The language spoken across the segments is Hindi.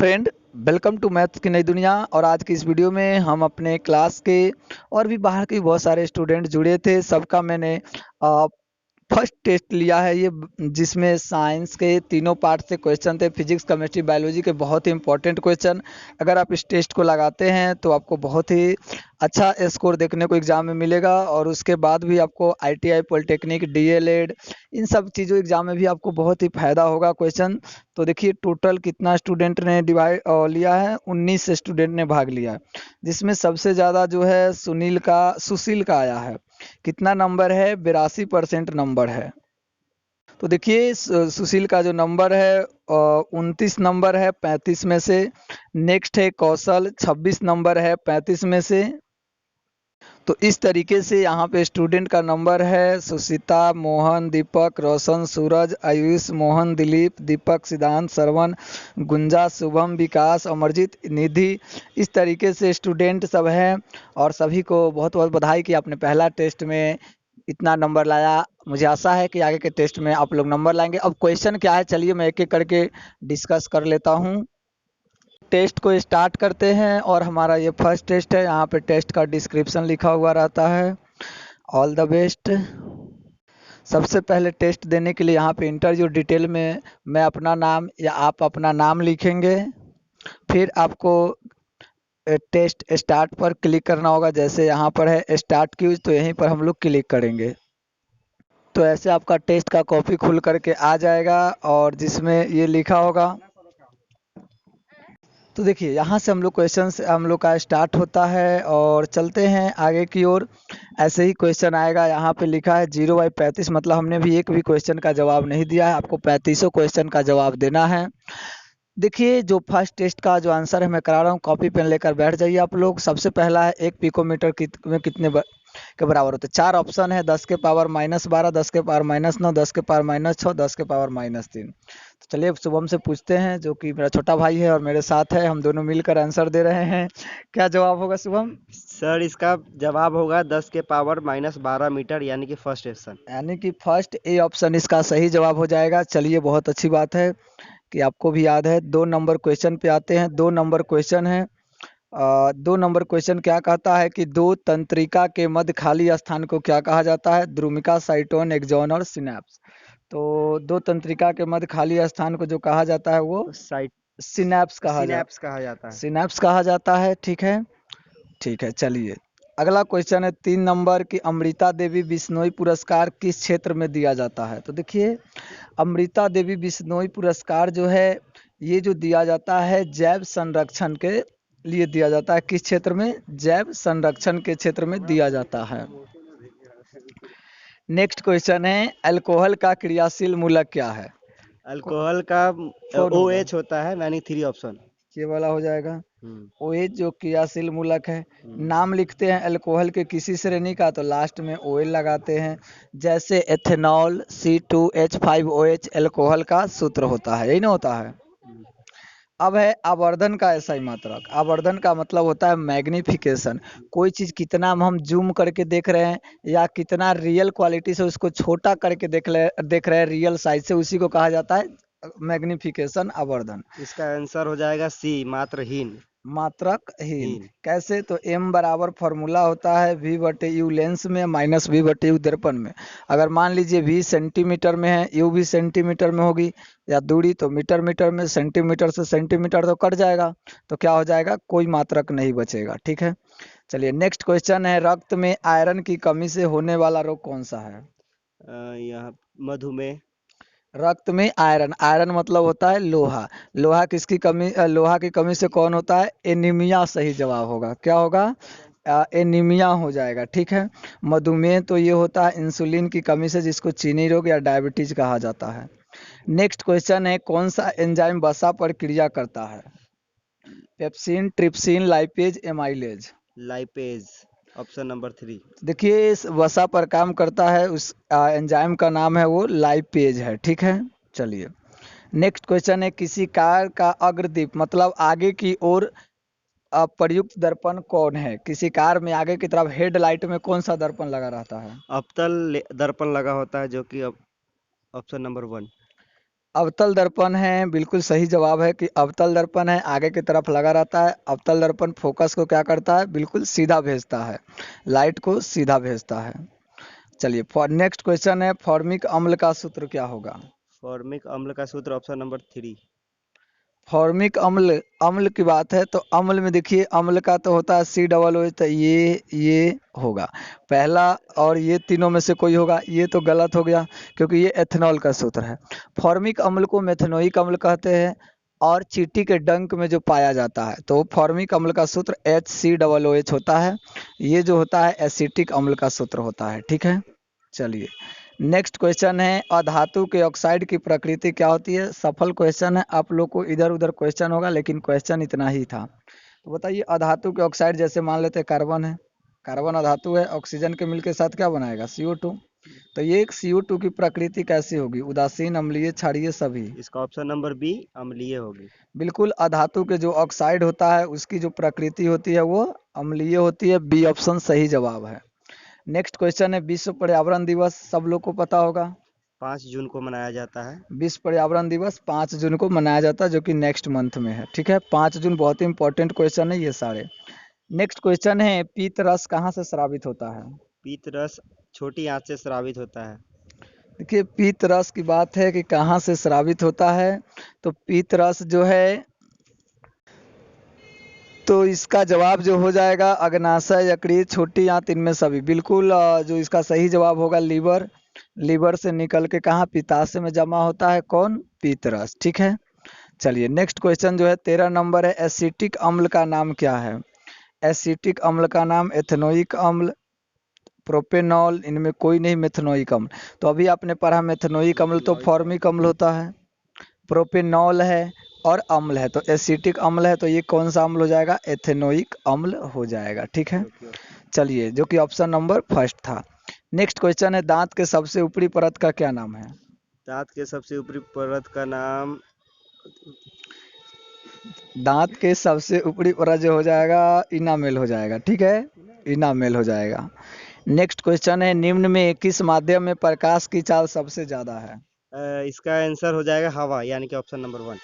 फ्रेंड, वेलकम टू मैथ्स की नई दुनिया। और आज की इस वीडियो में हम अपने क्लास के और भी बाहर के बहुत सारे स्टूडेंट जुड़े थे, सबका मैंने फर्स्ट टेस्ट लिया है ये, जिसमें साइंस के तीनों पार्ट से क्वेश्चन थे, फिजिक्स केमिस्ट्री बायोलॉजी के बहुत ही इंपॉर्टेंट क्वेश्चन। अगर आप इस टेस्ट को लगाते हैं तो आपको बहुत ही अच्छा स्कोर देखने को एग्जाम में मिलेगा। और उसके बाद भी आपको आईटीआई, पॉलिटेक्निक, डीएलएड, इन सब चीज़ों एग्जाम में भी आपको बहुत ही फायदा होगा क्वेश्चन। तो देखिए टोटल कितना स्टूडेंट ने डिवाइड लिया है, 19 स्टूडेंट ने भाग लिया है, जिसमें सबसे ज़्यादा जो है सुशील का आया है। कितना नंबर है? 82% नंबर है। तो देखिए सुशील का जो नंबर है 29 नंबर है 35 में से। नेक्स्ट है कौशल, 26 नंबर है 35 में से। तो इस तरीके से यहाँ पे स्टूडेंट का नंबर है सुशीता, मोहन, दीपक, रोशन, सूरज, आयुष, मोहन, दिलीप, दीपक, सिद्धांत, श्रवण, गुंजा, शुभम, विकास, अमरजीत, निधि। इस तरीके से स्टूडेंट सब हैं और सभी को बहुत बहुत बधाई कि आपने पहला टेस्ट में इतना नंबर लाया। मुझे आशा है कि आगे के टेस्ट में आप लोग नंबर लाएंगे। अब क्वेश्चन क्या है, चलिए मैं एक एक करके डिस्कस कर लेता हूँ। टेस्ट को स्टार्ट करते हैं और हमारा ये फर्स्ट टेस्ट है। यहाँ पे टेस्ट का डिस्क्रिप्शन लिखा हुआ रहता है। All the best. सबसे पहले टेस्ट देने के लिए यहाँ पे इंटरव्यू डिटेल में मैं अपना नाम या आप अपना नाम लिखेंगे। फिर आपको टेस्ट स्टार्ट पर क्लिक करना होगा। जैसे यहाँ पर है स्टार्ट क्यूज, तो यहीं पर हम लोग क्लिक करेंगे तो ऐसे आपका टेस्ट का कॉपी खुल करके आ जाएगा और जिसमें ये लिखा होगा। तो देखिए यहाँ से हम लोग क्वेश्चन हम लोग का स्टार्ट होता है और चलते हैं आगे की ओर। ऐसे ही क्वेश्चन आएगा। यहाँ पे लिखा है 0/35, मतलब हमने भी एक भी क्वेश्चन का जवाब नहीं दिया है। आपको 35 क्वेश्चन का जवाब देना है। देखिए जो फर्स्ट टेस्ट का जो आंसर है मैं करा रहा हूँ, कॉपी पेन लेकर बैठ जाइए आप लोग। सबसे पहला है 1 पिकोमीटर में कितने के बराबर होते हैं। 4 ऑप्शन है, 10 के पावर -12, 10 के पावर -9, 10 के पावर -6, 10 के पावर -3। तो चलिए शुभम से पूछते हैं, जो कि मेरा छोटा भाई है और मेरे साथ है, हम दोनों मिलकर आंसर दे रहे हैं। क्या जवाब होगा शुभम? सर इसका जवाब होगा 10 के पावर -12 मीटर, यानी कि फर्स्ट ऑप्शन। यानी कि फर्स्ट ए ऑप्शन इसका सही जवाब हो जाएगा। चलिए बहुत अच्छी बात है कि आपको भी याद है। 2 नंबर क्वेश्चन पे आते हैं। 2 नंबर क्वेश्चन है। 2 नंबर क्वेश्चन क्या कहता है कि दो तंत्रिका के मध्य खाली स्थान को क्या कहा जाता है? द्रुमिका, साइटोन, एक्सॉन और सिनैप्स। तो दो तंत्रिका के मध्य खाली स्थान को जो कहा जाता है वो सिनैप्स कहा जाता है। सिनैप्स कहा जाता है। ठीक है, ठीक है। चलिए अगला क्वेश्चन है 3 नंबर की अमृता देवी बिश्नोई पुरस्कार किस क्षेत्र में दिया जाता है? तो देखिए अमृता देवी बिश्नोई पुरस्कार जो है ये जो दिया जाता है जैव संरक्षण के लिए दिया जाता है। किस क्षेत्र में? जैव संरक्षण के क्षेत्र में दिया जाता है। नेक्स्ट क्वेश्चन है अल्कोहल का क्रियाशील मूलक क्या है? अल्कोहल का कौन होगा? OH होता है, यानी 3 ऑप्शन। ये वाला हो जाएगा। OH जो क्रियाशील मूलक है। नाम लिखते हैं अल्कोहल के किसी श्रेणी का तो लास्ट में OL लगाते हैं। जैसे एथेनॉल, C2H5OH अल्कोहल का सूत्र होता है, यही ना होता है। अब है आवर्धन का SI मात्रक। आवर्धन का मतलब होता है मैग्निफिकेशन। कोई चीज़ कितना हम जूम करके देख रहे हैं या कितना रियल क्वालिटी से उसको छोटा करके देख रहे हैं रियल साइज से, उसी को कहा जाता है मैग्निफिकेशन, आवर्धन। इसका आंसर हो जाएगा C, मात्रहीन। मात्रकहीन। कैसे? तो m बराबर फॉर्मूला होता है V/U लेंस में माइनस V/U दर्पण में। अगर मान लीजिए V सेंटीमीटर में है, U भी सेंटीमीटर में होगी, या दूरी तो मीटर मीटर में, सेंटीमीटर से सेंटीमीटर तो कट जाएगा, तो क्या हो जाएगा? कोई मात्रक नहीं बचेगा। ठीक है, चलिए नेक्स्ट क्वेश्चन है रक्त में आयरन की कमी से होने वाला रोग कौन सा है? यहाँ मधुमेह। रक्त में आयरन, आयरन मतलब होता है लोहा। लोहा किसकी कमी, लोहा की कमी से कौन होता है? एनीमिया सही जवाब होगा। क्या होगा? एनीमिया हो जाएगा। ठीक है। मधुमेह तो ये होता है इंसुलिन की कमी से, जिसको चीनी रोग या डायबिटीज कहा जाता है। नेक्स्ट क्वेश्चन है कौन सा एंजाइम वसा पर क्रिया करता है? Pepsin, trypsin, lipase, amylase. Lipase, option number 3। देखिए इस वसा पर काम करता है, उस एंजाइम का नाम है वो लाइपेज है। ठीक है, चलिए नेक्स्ट क्वेश्चन है किसी कार का अग्रदीप मतलब आगे की ओर प्रयुक्त दर्पण कौन है? किसी कार में आगे की तरफ हेडलाइट में कौन सा दर्पण लगा रहता है? अवतल दर्पण लगा होता है, जो कि ऑप्शन नंबर 1। अवतल दर्पण है, बिल्कुल सही जवाब है कि अवतल दर्पण है, आगे की तरफ लगा रहता है। अवतल दर्पण फोकस को क्या करता है, बिल्कुल सीधा भेजता है, लाइट को सीधा भेजता है। चलिए फॉर नेक्स्ट क्वेश्चन है, फॉर्मिक अम्ल का सूत्र क्या होगा। फॉर्मिक अम्ल का सूत्र ऑप्शन नंबर 3। फॉर्मिक अम्ल, अम्ल की बात है तो अम्ल में देखिए, अम्ल का तो होता है COO, तो ये होगा पहला, और ये तीनों में से कोई होगा, ये तो गलत हो गया क्योंकि ये एथेनॉल का सूत्र है। फॉर्मिक अम्ल को मेथनोइक अम्ल कहते हैं, और चींटी के डंक में जो पाया जाता है, तो फॉर्मिक अम्ल का सूत्र HCOOH होता है। ये जो होता है एसिटिक अम्ल का सूत्र होता है, ठीक है। चलिए नेक्स्ट क्वेश्चन है, अधातु के ऑक्साइड की प्रकृति क्या होती है। सफल क्वेश्चन है, आप लोग को इधर उधर क्वेश्चन होगा लेकिन क्वेश्चन इतना ही था। तो बताइए अधातु के ऑक्साइड, जैसे मान लेते हैं कार्बन है, कार्बन अधातु है, ऑक्सीजन के मिल के साथ क्या बनाएगा, CO2। तो ये CO2 की प्रकृति कैसी होगी, उदासीन, अम्लीय, क्षारीय, सभी। इसका ऑप्शन नंबर बी अम्लीय होगी। बिल्कुल, अधातु के जो ऑक्साइड होता है उसकी जो प्रकृति होती है वो अम्लीय होती है। बी ऑप्शन सही जवाब है। नेक्स्ट क्वेश्चन है, विश्व पर्यावरण दिवस सब लोग को पता होगा। 5 जून को मनाया जाता है। विश्व पर्यावरण दिवस 5 जून को मनाया जाता है, जो कि नेक्स्ट मंथ में है, ठीक है। 5 जून बहुत ही इंपॉर्टेंट क्वेश्चन है ये सारे। नेक्स्ट क्वेश्चन है, पीत रस कहाँ से स्रावित होता है। पीत रस छोटी आंच से स्रावित होता है। देखिए पीत रस की बात है कि कहाँ से स्रावित होता है, तो पीत रस जो है, तो इसका जवाब जो हो जाएगा अग्नाशय, यकृत, छोटी आंत, इनमें सभी। बिल्कुल जो इसका सही जवाब होगा लीवर, लीवर से निकल के कहाँ, पित्ताशय में जमा होता है, कौन, पीत रस, ठीक है। चलिए नेक्स्ट क्वेश्चन जो है 13 नंबर है, एसिटिक अम्ल का नाम क्या है। एसिटिक अम्ल का नाम एथेनोइक अम्ल, प्रोपेनॉल, इनमें कोई नहीं, मेथनोइक अम्ल। तो अभी आपने पढ़ा मेथनोइक अम्ल तो फॉर्मिक अम्ल होता है, प्रोपेनॉल है और अम्ल है, तो एसिटिक अम्ल है, तो ये कौन सा अम्ल हो जाएगा, एथेनोइक अम्ल हो जाएगा, ठीक है। Okay okay. चलिए जो कि ऑप्शन नंबर फर्स्ट था। नेक्स्ट क्वेश्चन है, दांत के सबसे ऊपरी परत का क्या नाम है। दांत के सबसे ऊपरी परत का नाम दांत के सबसे ऊपरी परत जो हो जाएगा, इनामेल हो जाएगा, ठीक है, इनामेल हो जाएगा। नेक्स्ट क्वेश्चन है, निम्न में किस माध्यम में प्रकाश की चाल सबसे ज्यादा है। इसका आंसर हो जाएगा हवा, यानी कि ऑप्शन नंबर 1।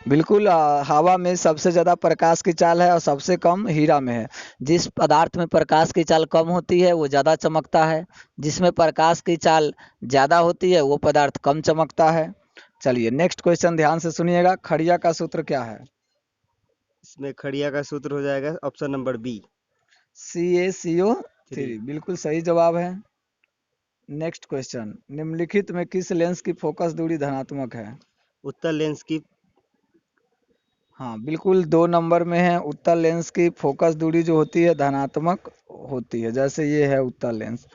बिल्कुल हवा में सबसे ज्यादा प्रकाश की चाल है और सबसे कम हीरा में है। जिस पदार्थ में प्रकाश की चाल कम होती है वो ज्यादा चमकता है, जिसमें प्रकाश की चाल ज्यादा होती है वो पदार्थ कम चमकता है। चलिए नेक्स्ट क्वेश्चन ध्यान से सुनिएगा, खड़िया का सूत्र क्या है। इसमें खड़िया का सूत्र हो जाएगा ऑप्शन नंबर बी CaCO3, 3। बिल्कुल सही जवाब है। नेक्स्ट क्वेश्चन, निम्नलिखित में किस लेंस की फोकस दूरी धनात्मक है। उत्तल लेंस की। हाँ बिल्कुल, 2 नंबर में है, उत्तल लेंस की फोकस दूरी जो होती है धनात्मक होती है। जैसे ये है उत्तल लेंस,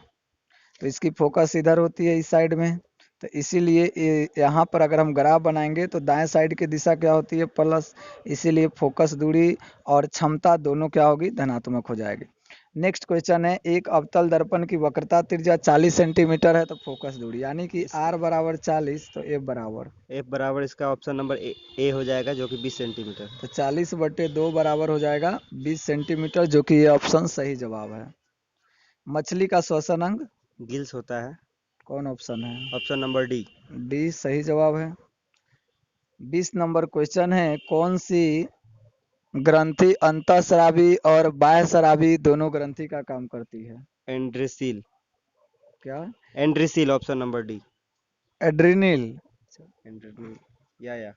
तो इसकी फोकस इधर होती है इस साइड में, तो इसीलिए यहाँ पर अगर हम ग्राफ बनाएंगे तो दाएं साइड की दिशा क्या होती है, प्लस, इसीलिए फोकस दूरी और क्षमता दोनों क्या होगी, धनात्मक हो जाएगी। नेक्स्ट क्वेश्चन है, एक अवतल दर्पण की वक्रता त्रिज्या 40 सेंटीमीटर है, तो फोकस दूरी यानी कि इस R बराबर 40, तो F बराबर, एफ बराबर इसका ऑप्शन नंबर ए हो जाएगा, जो कि 20 सेंटीमीटर। तो 40/2 बराबर हो जाएगा 20 सेंटीमीटर, जो कि ये ऑप्शन सही जवाब है। मछली का श्वसन अंग गिल्स होता है। कौन ऑप्शन है, ऑप्शन नंबर डी। डी सही जवाब है। 20 नंबर क्वेश्चन है, कौन सी ग्रंथि अंतःस्रावी और बाह्यस्रावी दोनों ग्रंथि का काम करती है। एंड्रेसिल। क्या, एंड्रेसिल ऑप्शन नंबर डी। एड्रिनिल। एंड्रेसिल या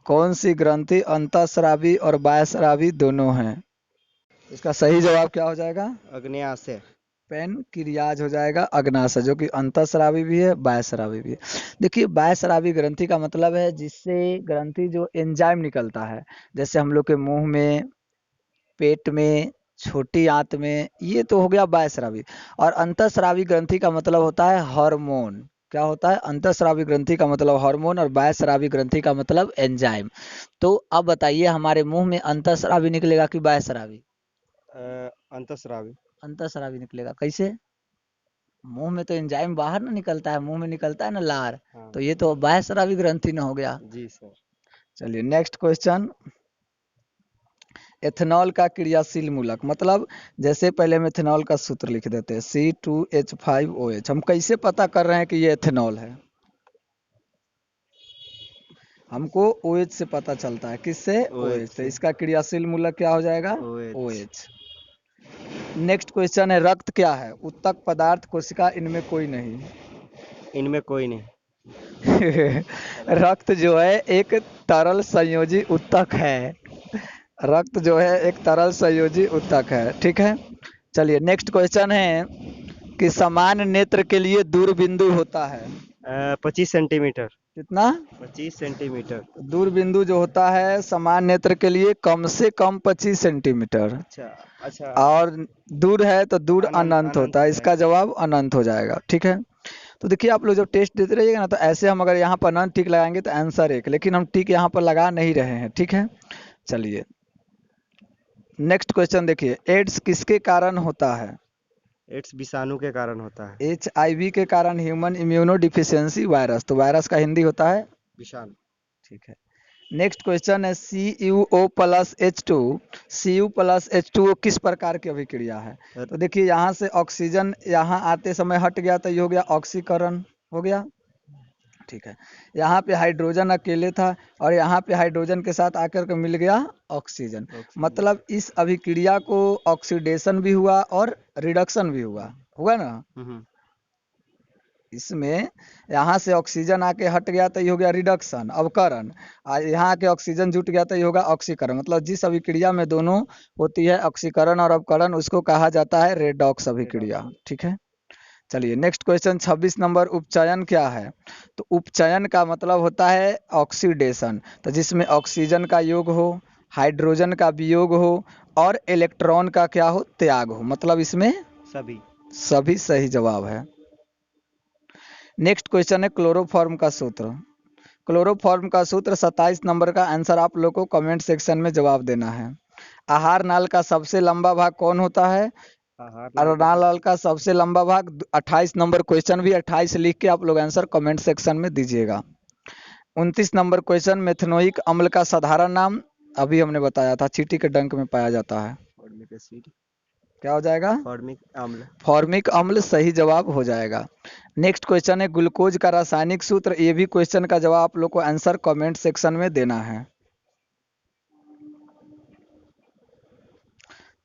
कौन सी ग्रंथि अंतःस्रावी और बाह्यस्रावी दोनों हैं, इसका सही जवाब क्या हो जाएगा, अग्न्याशय। पेनक्रियाज हो जाएगा, अग्नाशय, जो कि अंतःस्रावी भी है बाह्यस्रावी भी है। देखिए बाह्यस्रावी ग्रंथि का मतलब है जिससे ग्रंथि जो एंजाइम निकलता है, जैसे हम लोग के मुंह में, पेट में, छोटी आंत में, ये तो हो गया बाह्यस्रावी। और अंतःस्रावी ग्रंथि का मतलब होता है हार्मोन। क्या होता है, अंतःस्रावी ग्रंथि का मतलब हार्मोन और बाह्यस्रावी ग्रंथि का मतलब एंजाइम। तो अब बताइए हमारे मुंह में अंतःस्रावी निकलेगा कि बाह्यस्रावी। अंतःस्रावी। अंतःस्रावी निकलेगा, कैसे, मुंह में तो एंजाइम बाहर ना निकलता है, मुंह में निकलता है ना लार, हाँ तो ये तो बाह्यस्रावी ग्रंथि ना हो गया। जी सर। चलिए नेक्स्ट क्वेश्चन, एथेनॉल का क्रियाशील मूलक मतलब, जैसे पहले हम एथेनॉल का सूत्र लिख देते हैं C2H5OH, हम कैसे पता कर रहे हैं कि ये एथेनॉल है। हमको OH से पता चलता है, किससे? OH से। से। इसका क्रियाशील मूलक क्या हो जाएगा? OH। OH। नेक्स्ट क्वेश्चन है, रक्त क्या है? उत्तक, पदार्थ, कोशिका, इनमें कोई नहीं। इनमें कोई नहीं। रक्त जो है एक तरल संयोजी उत्तक है। रक्त जो है एक तरल संयोजी उत्तक है, ठीक है। चलिए नेक्स्ट क्वेश्चन है कि समान नेत्र के लिए दूर बिंदु होता है 25 सेंटीमीटर। कितना? 25 सेंटीमीटर। दूर बिंदु जो होता है समान नेत्र के लिए कम से कम 25 सेंटीमीटर। अच्छा अच्छा। और दूर है तो दूर अनंत अनंत अनंत होता हो है, इसका जाएगा। जवाब अनंत हो जाएगा, ठीक है। तो देखिए आप लोग जब टेस्ट देते रहिएगा ना, तो ऐसे हम अगर यहाँ पर अनंत टिक लगाएंगे तो आंसर एक, लेकिन हम टिक यहाँ पर लगा नहीं रहे हैं, ठीक है। चलिए नेक्स्ट क्वेश्चन देखिए, एड्स किसके कारण होता है? एड्स विषाणु के कारण होता है। HIV के कारण, ह्यूमन इम्यूनो डिफिशियंसी वायरस, तो वायरस का हिंदी होता है विषाणु। ठीक है। नेक्स्ट क्वेश्चन है CuO plus H2, Cu plus H2O किस प्रकार की अभिक्रिया है? तो देखिए यहाँ से ऑक्सीजन यहाँ आते समय हट गया तो ये हो गया ऑक्सीकरण, हो गया, ठीक है। यहाँ पे हाइड्रोजन अकेले था और यहाँ पे हाइड्रोजन के साथ आकर के मिल गया ऑक्सीजन, मतलब इस अभिक्रिया को ऑक्सीडेशन भी हुआ और रिडक्शन भी हुआ ना। इसमें यहाँ से ऑक्सीजन आके हट गया तो ये हो गया रिडक्शन, अवकरण, और यहाँ आके ऑक्सीजन जुट गया तो ये होगा ऑक्सीकरण, मतलब जिस अभिक्रिया में दोनों होती है ऑक्सीकरण और अवकरण उसको कहा जाता है रेडॉक्स अभिक्रिया, ठीक है। चलिए नेक्स्ट क्वेश्चन 26 नंबर, उपचयन क्या है? तो उपचयन का मतलब होता है ऑक्सीडेशन, तो जिसमें ऑक्सीजन का योग हो, हाइड्रोजन का वियोग हो और इलेक्ट्रॉन का क्या हो? त्याग हो, मतलब इसमें सभी सही जवाब है। नेक्स्ट क्वेश्चन है क्लोरोफॉर्म का सूत्र। क्लोरोफॉर्म का सूत्र 27 नंबर का आंसर आप लोग को कमेंट सेक्शन में जवाब देना है। आहार नाल का सबसे लंबा भाग कौन होता है? आहार नाल का सबसे लंबा भाग 28 नंबर क्वेश्चन भी 28 लिख के आप लोग आंसर कमेंट सेक्शन में दीजिएगा। 29 नंबर क्वेश्चन, मेथनोइक अम्ल का साधारण नाम अभी हमने बताया था, चींटी के डंक में पाया जाता है, क्या हो जाएगा? फॉर्मिक अम्ल। फॉर्मिक अम्ल सही जवाब हो जाएगा। नेक्स्ट क्वेश्चन है ग्लूकोज का रासायनिक सूत्र, ये भी क्वेश्चन का जवाब आप लोग को आंसर कमेंट सेक्शन में देना है।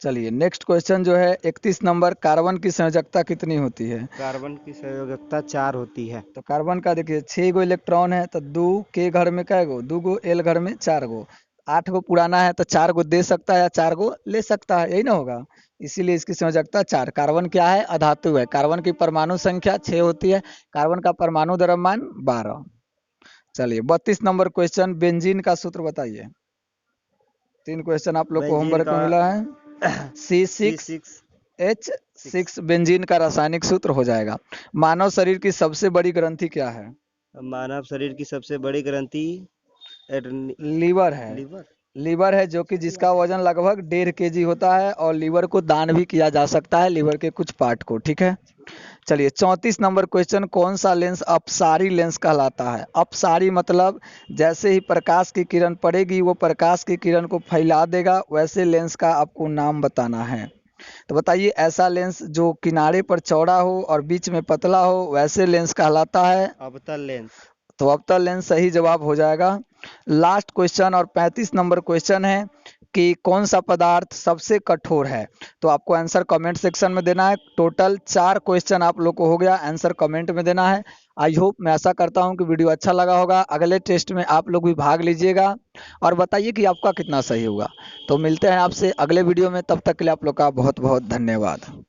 चलिए नेक्स्ट क्वेश्चन जो है 31 नंबर, कार्बन की संयोजकता कितनी होती है? कार्बन की संयोजकता 4 होती है। तो कार्बन का देखिए 6 गो इलेक्ट्रॉन है तो 2 के घर में कै गो? 2 गो, एल घर में 4 गो, 8 गो पुराना है तो 4 गो दे सकता है या 4 गो ले सकता है, यही ना होगा, इसीलिए इसकी संयोजकता 4। कार्बन क्या है? अधातु है। कार्बन की परमाणु संख्या 6 होती है, कार्बन का परमाणु द्रव्यमान 12। चलिए 32 नंबर क्वेश्चन, बेंजीन का सूत्र बताइए। 3 क्वेश्चन आप लोग को होमवर्क में मिला है। C6H6 बेंजीन का रासायनिक सूत्र हो जाएगा। मानव शरीर की सबसे बड़ी ग्रंथि क्या है? मानव शरीर की सबसे बड़ी ग्रंथि लीवर है। लीवर है, जो कि जिसका वजन लगभग 1.5 kg होता है और लीवर को दान भी किया जा सकता है, लीवर के कुछ पार्ट को, ठीक है। चलिए 34 नंबर क्वेश्चन, कौन सा लेंस अपसारी लेंस कहलाता है? अपसारी मतलब जैसे ही प्रकाश की किरण पड़ेगी वो प्रकाश की किरण को फैला देगा, वैसे लेंस का आपको नाम बताना है। तो बताइए ऐसा लेंस जो किनारे पर चौड़ा हो और बीच में पतला हो, वैसे लेंस कहलाता है अवतल लेंस। तो अवतल लेंस सही जवाब हो जाएगा। लास्ट क्वेश्चन और 35 नंबर क्वेश्चन है कि कौन सा पदार्थ सबसे कठोर है? तो आपको आंसर कमेंट सेक्शन में देना है। टोटल 4 क्वेश्चन आप लोग को हो गया, आंसर कमेंट में देना है। आई होप, मैं आशा करता हूं कि वीडियो अच्छा लगा होगा। अगले टेस्ट में आप लोग भी भाग लीजिएगा और बताइए कि आपका कितना सही होगा। तो मिलते हैं आपसे अगले वीडियो में, तब तक के लिए आप लोग का बहुत बहुत धन्यवाद।